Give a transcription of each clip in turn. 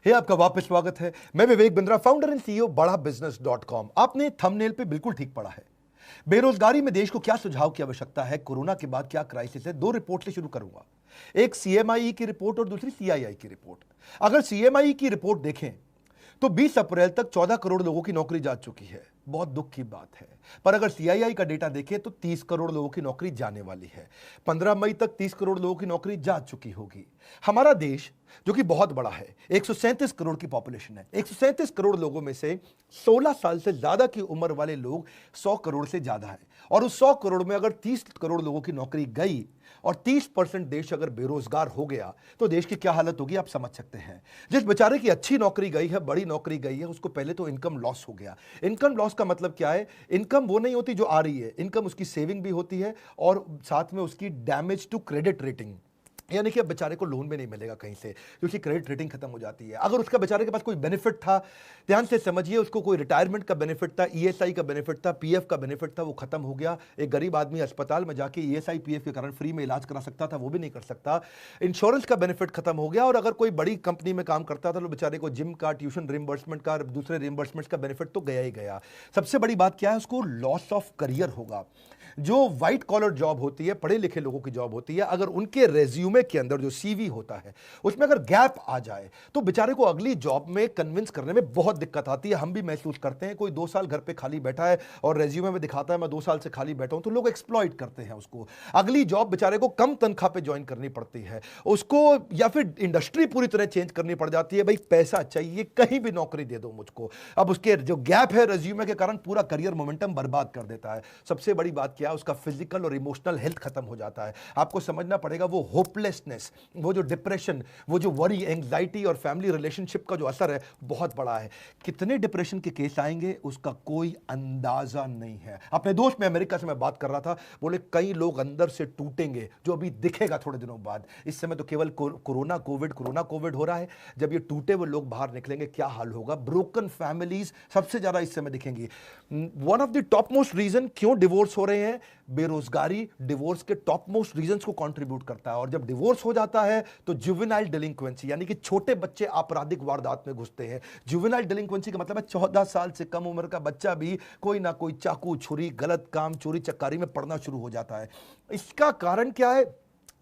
हे आपका वापस स्वागत है। मैं Vivek Bindra, founder and CEO बड़ा बिजनेस .com। आपने थंबनेल पे बिल्कुल ठीक पढ़ा है। बेरोजगारी में देश को क्या सुझाव की आवश्यकता है, कोरोना के बाद क्या क्राइसिस है। दो रिपोर्ट से शुरू करूंगा, एक सीएमआई की रिपोर्ट और दूसरी सीआईआई की रिपोर्ट। अगर सीएमआई की रिपोर्ट देखें तो 20 अप्रैल तक 14 करोड़ लोगों की नौकरी जा चुकी है, बहुत दुख की बात है। पर अगर सीआईआई का डेटा देखें तो 30 करोड़ लोगों की नौकरी जाने वाली है। 15 मई तक 30 करोड़ लोगों की नौकरी जा चुकी होगी। हमारा देश जो कि बहुत बड़ा है, 137 करोड़ की पॉपुलेशन है। 137 करोड़ लोगों में से 16 साल से ज्यादा की उम्र वाले लोग 100 करोड़ से ज्यादा है। और उस 100 करोड़ में अगर 30 करोड़ लोगों की नौकरी गई और 30% देश अगर बेरोजगार हो गया तो देश की क्या हालत होगी आप समझ सकते हैं। जिस बेचारे की अच्छी नौकरी गई है, बड़ी नौकरी गई है, उसको पहले तो इनकम लॉस हो गया। इनकम लॉस का मतलब क्या है? इनकम वो नहीं होती जो आ रही है, इनकम उसकी सेविंग भी होती है और साथ में उसकी डैमेज टू क्रेडिट रेटिंग, यानी कि अब बेचारे को लोन भी नहीं मिलेगा कहीं से क्योंकि क्रेडिट रेटिंग खत्म हो जाती है। अगर उसका बेचारे के पास कोई बेनिफिट था, ध्यान से समझिए, उसको कोई रिटायरमेंट का बेनिफिट था, ईएसआई का बेनिफिट था, पीएफ का बेनिफिट था, वो खत्म हो गया। एक गरीब आदमी अस्पताल में जाके ईएसआई पीएफ के कारण फ्री में इलाज करा सकता था, वो भी नहीं कर सकता। इंश्योरेंस का बेनिफिट खत्म हो गया। और अगर कोई बड़ी कंपनी में काम करता था तो बेचारे को जिम का, ट्यूशन रिम्बर्समेंट का, दूसरे रिम्बर्समेंट का बेनिफिट तो गया ही गया। सबसे बड़ी बात क्या है? उसको लॉस ऑफ करियर होगा। जो व्हाइट कॉलर जॉब होती है, पढ़े लिखे लोगों की जॉब होती है, अगर उनके रेज्यूमे के अंदर जो सीवी होता है उसमें अगर गैप आ जाए तो बेचारे को अगली जॉब में कन्विंस करने में बहुत दिक्कत आती है। हम भी महसूस करते हैं। कोई 2 साल घर पे खाली बैठा है और रेज्यूमे में दिखाता है मैं 2 साल से खाली बैठा हूं, तो लोग एक्सप्लॉइट करते हैं उसको। अगली जॉब बेचारे को कम तनख्वाह पे ज्वाइन करनी पड़ती है उसको, या फिर इंडस्ट्री पूरी तरह चेंज करनी पड़ जाती है। भाई पैसा चाहिए, कहीं भी नौकरी दे दो मुझको। अब उसके जो गैप है रेज्यूमे के कारण पूरा करियर मोमेंटम बर्बाद कर देता है। सबसे बड़ी बात क्या है? उसका फिजिकल और इमोशनल हेल्थ खत्म हो जाता है। आपको समझना पड़ेगा, वो होपलेसनेस, वो जो डिप्रेशन, वो जो वरी, एंग्जाइटी और फैमिली रिलेशनशिप का जो असर है बहुत बड़ा है। कितने डिप्रेशन के केस आएंगे उसका कोई अंदाजा नहीं है। अपने दोस्त में अमेरिका से मैं बात कर रहा था, बोले कई लोग अंदर से टूटेंगे जो अभी दिखेगा थोड़े दिनों बाद। इस समय तो केवल कोरोना कोविड हो रहा है। जब ये टूटे हुए लोग बाहर निकलेंगे क्या हाल होगा? ब्रोकन फैमिलीज सबसे ज्यादा इस समय दिखेंगी। One of the top most reason क्यों डिवोर्स हो रहे हैं, बेरोजगारी डिवोर्स के टॉप मोस्ट रीजंस को कंट्रीब्यूट करता है। और जब डिवोर्स हो जाता है तो जुवेनाइल डिलिंक्वेंसी, यानी कि छोटे बच्चे आपराधिक वारदात में घुसते हैं। जुवेनाइल डिलिंक्वेंसी का मतलब है 14 साल से कम उम्र का बच्चा भी कोई ना कोई चाकू, छुरी, गलत काम, चोरी चक्कारी में पड़ना शुरू हो जाता है। इसका कारण क्या है?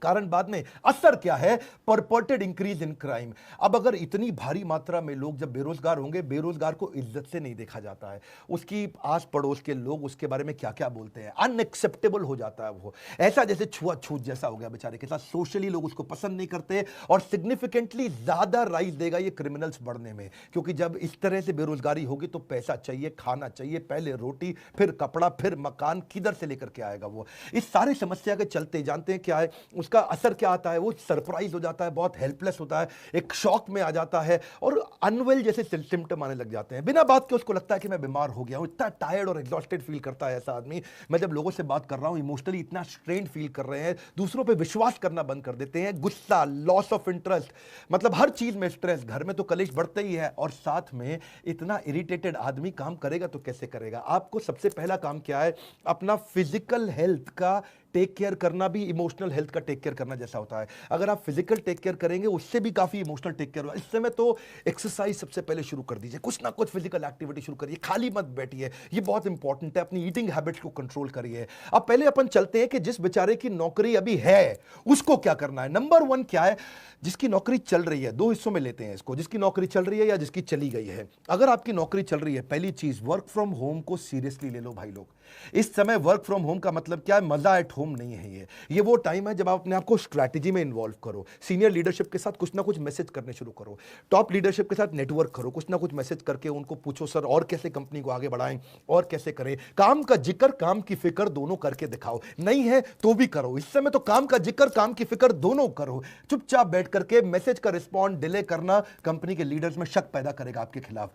कारण बाद में, असर क्या है? परपर्टेड इंक्रीज इन क्राइम। अब अगर इतनी भारी मात्रा में लोग जब बेरोजगार होंगे, बेरोजगार को इज्जत से नहीं देखा जाता है। उसकी आस पड़ोस के लोग उसके बारे में क्या क्या बोलते हैं, अनएक्सेप्टेबल हो जाता है। वो ऐसा जैसे छुआछूत जैसा हो गया बेचारे के साथ। सोशली लोग उसको पसंद नहीं करते और सिग्निफिकेंटली ज्यादा राइज देगा ये क्रिमिनल्स बढ़ने में। क्योंकि जब इस तरह से बेरोजगारी होगी तो पैसा चाहिए, खाना चाहिए, पहले रोटी, फिर कपड़ा, फिर मकान, किधर से लेकर के आएगा वो? इस सारी समस्या के चलते जानते हैं क्या है उसका असर क्या आता है? वो सरप्राइज हो जाता है, बहुत हेल्पलेस होता है, एक शॉक में आ जाता है और अनवेल जैसे सिम्टम आने लग जाते हैं। बिना बात के उसको लगता है कि मैं बीमार हो गया हूं। इतना टायर्ड और एग्जॉस्टेड फील करता है ऐसा आदमी। मैं जब लोगों से बात कर रहा हूं, इमोशनली इतना स्ट्रेन फील कर रहे हैं, दूसरों पे विश्वास करना बंद कर देते हैं, गुस्सा, लॉस ऑफ इंटरेस्ट, मतलब हर चीज में स्ट्रेस, घर में तो कलेश बढ़ते ही है। और साथ में इतना इरिटेटेड आदमी काम करेगा तो कैसे करेगा? आपको सबसे पहला काम क्या है? अपना फिजिकल हेल्थ का टेक केयर करना भी इमोशनल हेल्थ का टेक केयर करना जैसा होता है। अगर आप फिजिकल टेक केयर करेंगे उससे भी काफी इमोशनल टेक केयर होगा। इस समय तो एक्सरसाइज सबसे पहले शुरू कर दीजिए, कुछ ना कुछ फिजिकल एक्टिविटी शुरू करिए, खाली मत बैठिए, ये बहुत इंपॉर्टेंट है। अपनी ईटिंग हैबिट्स को कंट्रोल करिए। अब पहले अपन चलते हैं कि जिस बेचारे की नौकरी अभी है उसको क्या करना है। नंबर 1 क्या है? जिसकी नौकरी चल रही है, 2 हिस्सों में लेते हैं इसको, जिसकी नौकरी चल रही है या जिसकी चली गई है। अगर आपकी नौकरी चल रही है, पहली चीज वर्क फ्रॉम होम को सीरियसली ले लो भाई लोग। इस समय वर्क फ्रॉम होम का मतलब क्या है? मजा एट होम नहीं है। ये वो टाइम है जब आप अपने आप को स्ट्रैटेजी में इन्वॉल्व करो, सीनियर लीडरशिप के साथ कुछ ना कुछ मैसेज करने शुरू करो, टॉप लीडरशिप के साथ नेटवर्क करो, कुछ ना कुछ मैसेज करके उनको पूछो सर और कैसे कंपनी को आगे बढ़ाएं और कैसे करें। काम का जिक्र, काम की फिक्र दोनों करके दिखाओ। नहीं है तो भी करो। इस समय तो काम का जिक्र, काम की फिक्र दोनों करो। चुपचाप बैठ करके मैसेज का रिस्पॉन्ड डिले करना कंपनी के लीडर्स में शक पैदा करेगा आपके खिलाफ।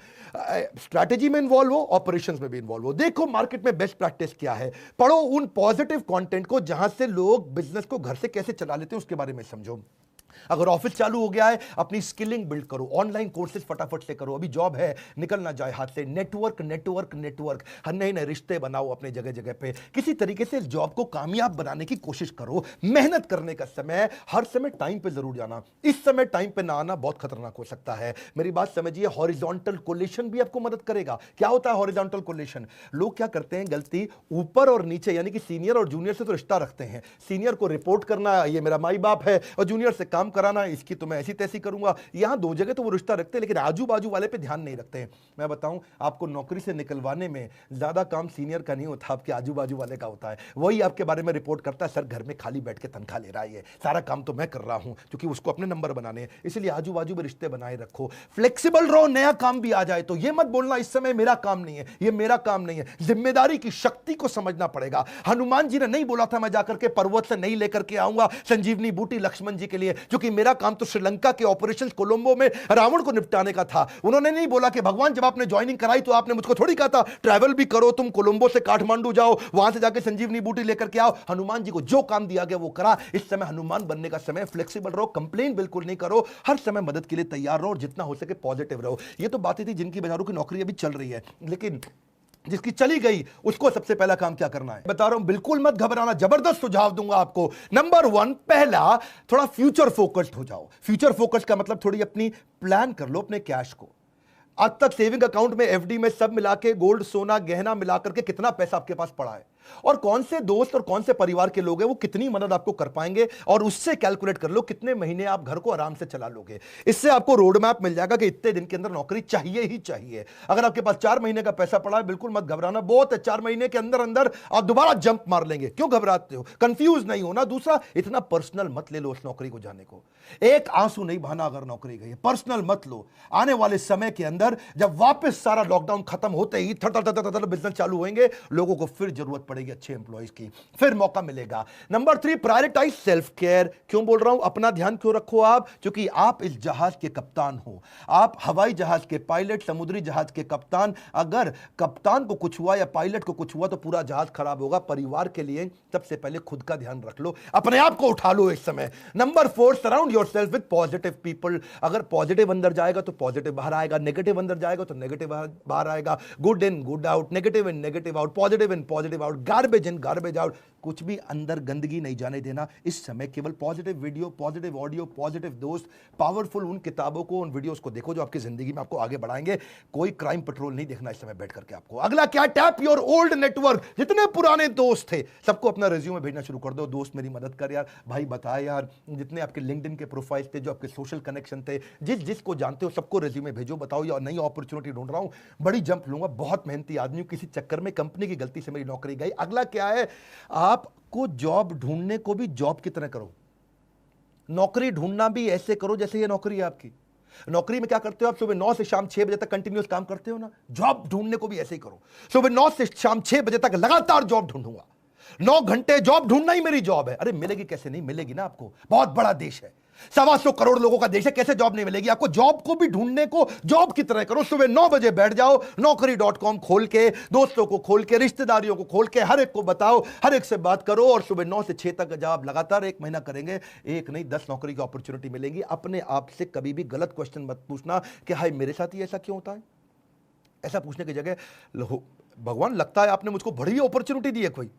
स्ट्रैटेजी में इन्वॉल्व हो, ऑपरेशंस में भी इन्वॉल्व हो। देखो मार्केट में बेस्ट प्रैक्टिस क्या है, पढ़ो उन पॉजिटिव कंटेंट को जहां से लोग बिजनेस को घर से कैसे चला लेते हैं उसके बारे में समझो। अगर ऑफिस चालू हो गया है, अपनी स्किलिंग बिल्ड करो, ऑनलाइन कोर्सेज फटाफट से करो, अभी जॉब है निकल ना जाए हाथ से। नेटवर्क नेटवर्क नेटवर्क, हर नए नए रिश्ते बनाओ अपने जगह जगह पे, किसी तरीके से इस जॉब को कामयाब बनाने की कोशिश करो। मेहनत करने का समय, हर समय टाइम पे जरूर जाना, इस समय टाइम पे ना आना बहुत खतरनाक हो सकता है। मेरी बात समझिए, हॉरिजॉन्टल कोलेशन भी आपको मदद करेगा। क्या होता है हॉरिजॉन्टल कोलेशन? लोग क्या करते हैं गलती, ऊपर और नीचे यानी कि सीनियर और जूनियर से तो रिश्ता रखते हैं, सीनियर को रिपोर्ट करना, ये मेरा माई बाप है, और जूनियर से काम कराना, इसकी तो मैं ऐसी तैसी करूंगा। यहां दो जगह तो वो रिश्ता रखते हैं, लेकिन आजू बाजू वाले पे ध्यान नहीं रखते हैं। मैं बताऊं, आपको नौकरी से निकलवाने में ज्यादा काम सीनियर का नहीं होता, आपके आजू बाजू वाले का होता है। वही आपके बारे में रिपोर्ट करता है, सर घर में खाली बैठ के तनख्वाह ले रहा है, सारा काम तो मैं कर रहा हूं, क्योंकि उसको अपने नंबर बनाने हैं। इसलिए आजू बाजू में रिश्ते बनाए रखो, फ्लेक्सिबल रहो। नया काम भी आ जाए तो ये मत बोलना इस समय मेरा काम नहीं है, ये मेरा काम नहीं है। जिम्मेदारी की शक्ति को समझना पड़ेगा। हनुमान जी ने नहीं बोला था मैं जाकर के पर्वत से नहीं लेकर के आऊंगा संजीवनी बूटी लक्ष्मण जी के लिए, क्योंकि मेरा काम तो श्रीलंका के ऑपरेशन कोलंबो में रावण को निपटाने का था। उन्होंने नहीं बोला कि भगवान जब आपने ज्वाइनिंग कराई तो आपने मुझको थोड़ी कहा था ट्रैवल भी करो, तुम कोलंबो से काठमांडू जाओ, वहां से जाके संजीवनी बूटी लेकर के आओ। हनुमान जी को जो काम दिया गया वो करा। इस समय हनुमान बनने का समय, फ्लेक्सिबल रहो, कंप्लेन बिल्कुल नहीं करो, हर समय मदद के लिए तैयार रहो और जितना हो सके पॉजिटिव रहो। ये तो बातें थी जिनकी बेचारों की नौकरी अभी चल रही है, लेकिन जिसकी चली गई उसको सबसे पहला काम क्या करना है बता रहा हूं, बिल्कुल मत घबराना, जबरदस्त सुझाव दूंगा आपको। नंबर 1, पहला, थोड़ा फ्यूचर फोकस्ड हो जाओ। फ्यूचर फोकस्ड का मतलब थोड़ी अपनी प्लान कर लो अपने कैश को। आज तक सेविंग अकाउंट में, एफडी में, सब मिला के, गोल्ड सोना गहना मिलाकर के कितना पैसा आपके पास पड़ा है, और कौन से दोस्त और कौन से परिवार के लोग हैं वो कितनी मदद आपको कर पाएंगे, और उससे कैलकुलेट कर लो कितने महीने आप घर को आराम से चला लोगे। इससे आपको रोड मैप मिल जाएगा कि इतने दिन के अंदर नौकरी चाहिए ही चाहिए। अगर आपके पास 4 महीने का पैसा पड़ा है, बिल्कुल मत घबराना, बहुत है, 4 महीने के अंदर अंदर आप दोबारा जंप मार लेंगे। क्यों घबराते हो? कंफ्यूज नहीं होना। दूसरा, इतना पर्सनल मत ले लो उस नौकरी को जाने को, एक आंसू नहीं बहाना अगर नौकरी गई, पर्सनल मत लो। आने वाले समय के अंदर जब वापस सारा लॉकडाउन खत्म होते ही बिजनेस चालू होंगे, लोगों को फिर जरूरत पड़ेगी अच्छे एम्प्लॉइज की, फिर मौका मिलेगा। Number 3, prioritise self care. क्यों बोल रहा हूं अपना ध्यान क्यों रखो आप? क्योंकि आप इस जहाज के कप्तान हो, आप हवाई जहाज के पायलट, समुद्री जहाज के कप्तान। अगर कप्तान को कुछ हुआ या पायलट को कुछ हुआ तो पूरा जहाज खराब होगा। परिवार के लिए सबसे पहले खुद का ध्यान रख लो, अपने आप को उठा लो इस समय। Number 4, surround yourself with positive people. अगर पॉजिटिव अंदर जाएगा तो पॉजिटिव बाहर आएगा, नेगेटिव अंदर जाएगा तो नेगेटिव बाहर आएगा। Good in good out, negative in negative out, positive in positive out, garbage in garbage out. कुछ भी अंदर गंदगी नहीं जाने देना इस समय। केवल positive video, positive audio, positive दोस्त, पावरफुल उन किताबों को, उन वीडियोस को देखो जो आपकी जिंदगी में आपको आगे बढ़ाएंगे। कोई क्राइम पेट्रोल नहीं देखना इस समय बैठ करके आपको। अगला क्या? Tap your old network. जितने पुराने दोस्त थे सबको अपना रिज्यूमे भेजना शुरू कर दो। दोस्त मेरी मदद कर यार, भाई बता यार, जितने आपके लिंक्डइन के प्रोफाइल थे, जो आपके सोशल कनेक्शन थे, जिसको जानते हो सबको रिज्यूमे भेजो, बताओ यार नई अपॉर्चुनिटी ढूंढ रहा हूं, बड़ी जंप लूंगा, बहुत मेहनती आदमी हूं, किसी चक्कर में कंपनी की गलती से मेरी नौकरी गई। अगला क्या है? आपको जॉब ढूंढने को भी जॉब की तरह करो, नौकरी ढूंढना भी ऐसे करो जैसे ये नौकरी है आपकी। नौकरी में क्या करते हो आप? सुबह 9 से शाम 6 बजे तक कंटिन्यूस काम करते हो ना, जॉब ढूंढने को भी ऐसे ही करो। सुबह 9 से शाम 6 बजे तक लगातार जॉब ढूंढूंगा, 9 घंटे जॉब ढूंढना ही मेरी जॉब है। अरे मिलेगी कैसे? नहीं मिलेगी ना आपको, बहुत बड़ा देश है, 125 करोड़ लोगों का देश है, कैसे जॉब नहीं मिलेगी आपको? जॉब को भी ढूंढने को जॉब की तरह करो। सुबह 9 बजे बैठ जाओ, naukri.com खोल के, दोस्तों को खोल के, रिश्तेदारियों को खोल के, हर एक को बताओ, हर एक से बात करो, और सुबह 9 से 6 तक जब आप लगातार 1 महीना करेंगे, एक नहीं 10 नौकरी की अपॉर्चुनिटी मिलेगी। अपने आप से कभी भी गलत क्वेश्चन मत पूछना कि हाय मेरे साथ ही ऐसा क्यों होता है। ऐसा पूछने की जगह, भगवान लगता है आपने मुझको बड़ी अपॉर्चुनिटी दी है, कोई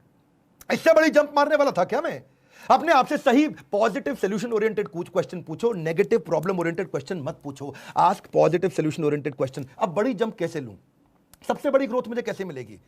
इससे बड़ी जंप मारने वाला था क्या मैं? अपने आप से सही पॉजिटिव सोल्यूशन ओरिएंटेड कुछ क्वेश्चन पूछो, नेगेटिव प्रॉब्लम ओरिएंटेड क्वेश्चन मत पूछो। Ask positive solution oriented question. अब बड़ी जंप कैसे लूं? सबसे बड़ी ग्रोथ मुझे कैसे मिलेगी?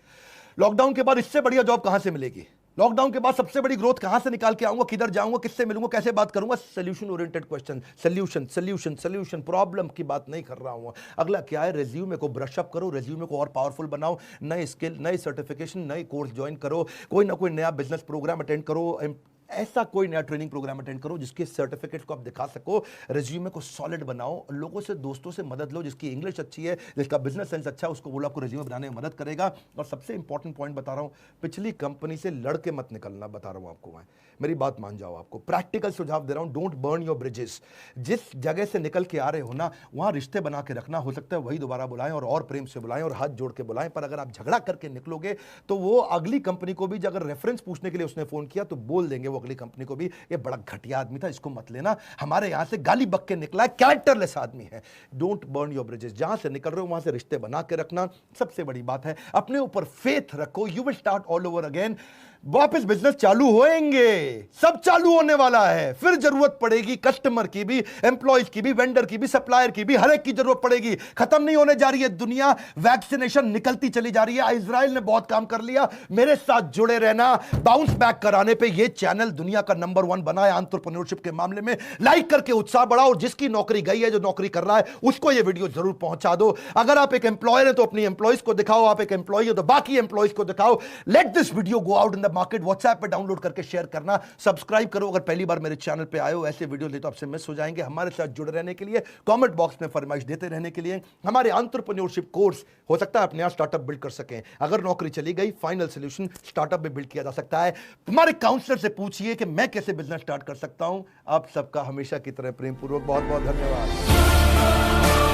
लॉकडाउन के बाद इससे बढ़िया जॉब कहां से मिलेगी? लॉकडाउन के बाद सबसे बड़ी ग्रोथ कहां से निकाल के आऊंगा? किधर जाऊंगा? किससे मिलूंगा? कैसे बात करूंगा? Solution oriented question, solution solution solution, problem की बात नहीं कर रहा हूं। अगला क्या है? रिज्यूमे को ब्रश अप करो, रिज्यूमे को और पावरफुल बनाओ, नए स्किल, नए सर्टिफिकेशन, नए कोर्स ज्वाइन करो, कोई ना कोई नया बिजनेस प्रोग्राम अटेंड करो, ऐसा कोई नया ट्रेनिंग प्रोग्राम अटेंड करो जिसके सर्टिफिकेट को आप दिखा सको। रिज्यूमे को सॉलिड बनाओ, लोगों से, दोस्तों से मदद लो, जिसकी इंग्लिश अच्छी है, जिसका बिजनेस सेंस अच्छा है, उसको बोलो आपको रिज्यूमे बनाने में मदद करेगा। और सबसे इंपॉर्टेंट पॉइंट बता रहा हूं, पिछली कंपनी से लड़के मत निकलना, बता रहा हूं आपको मैं, मेरी बात मान जाओ। आपको प्रैक्टिकल सुझाव दे रहा हूं, डोंट बर्न योर ब्रिजेस। जिस जगह से निकल के आ रहे हो ना, वहां रिश्ते बना के रखना। हो सकता है वही दोबारा बुलाएं और प्रेम से बुलाएं और हाथ जोड़ के बुलाएं, पर अगर आप झगड़ा करके निकलोगे तो वो अगली कंपनी को भी अगर रेफरेंस पूछने के लिए उसने फोन किया तो बोल देंगे वो अगली कंपनी को भी, ये बड़ा घटिया आदमी था, इसको मत लेना, हमारे यहां से गाली बक के निकला है, कैरेक्टरलेस आदमी है। डोंट बर्न योर ब्रिजेस, जहां से निकल रहे हो वहां से रिश्ते बना के रखना सबसे बड़ी बात है। अपने ऊपर फेथ रखो, you will start all over again. वापस बिजनेस चालू होएंगे, सब चालू होने वाला है, फिर जरूरत पड़ेगी कस्टमर की भी, एम्प्लॉयज की भी, वेंडर की भी, सप्लायर की भी, हर एक की जरूरत पड़ेगी। खत्म नहीं होने जा रही है दुनिया, वैक्सीनेशन निकलती चली जा रही है। इजराइल ने बहुत काम कर लिया, मेरे साथ जुड़े रहना। बाउंस बैक कराने पे ये चैनल दुनिया का नंबर 1 बना है एंटरप्रेन्योरशिप के मामले में। लाइक करके उत्साह बढ़ाओ, और जिसकी नौकरी गई है, जो नौकरी कर रहा है, उसको ये वीडियो जरूर पहुंचा दो। अगर आप एक एम्प्लॉयर है तो अपनी एम्प्लॉयज को दिखाओ, आप एक एम्प्लॉय हो तो बाकी एम्प्लॉयज को दिखाओ। Let this video go out in the market. WhatsApp पे डाउनलोड करके शेयर करना, सब्सक्राइब करो अगर पहली बार मेरे चैनल पे आए हो। ऐसे वीडियो ले तो आपसे मिस हो जाएंगे। हमारे साथ जुड़े रहने के लिए, कमेंट बॉक्स में फरमाइश देते रहने के लिए, हमारे एंटरप्रेन्योरशिप कोर्स हो सकता है अपने यहां स्टार्टअप बिल्ड कर सकें। अगर नौकरी चली गई, फाइनल सोल्यूशन स्टार्टअप में बिल्ड किया जा सकता है। हमारे काउंसलर से पूछिए कि मैं कैसे बिजनेस स्टार्ट कर सकता हूं। आप सबका हमेशा की तरह प्रेम पूर्वक बहुत बहुत धन्यवाद।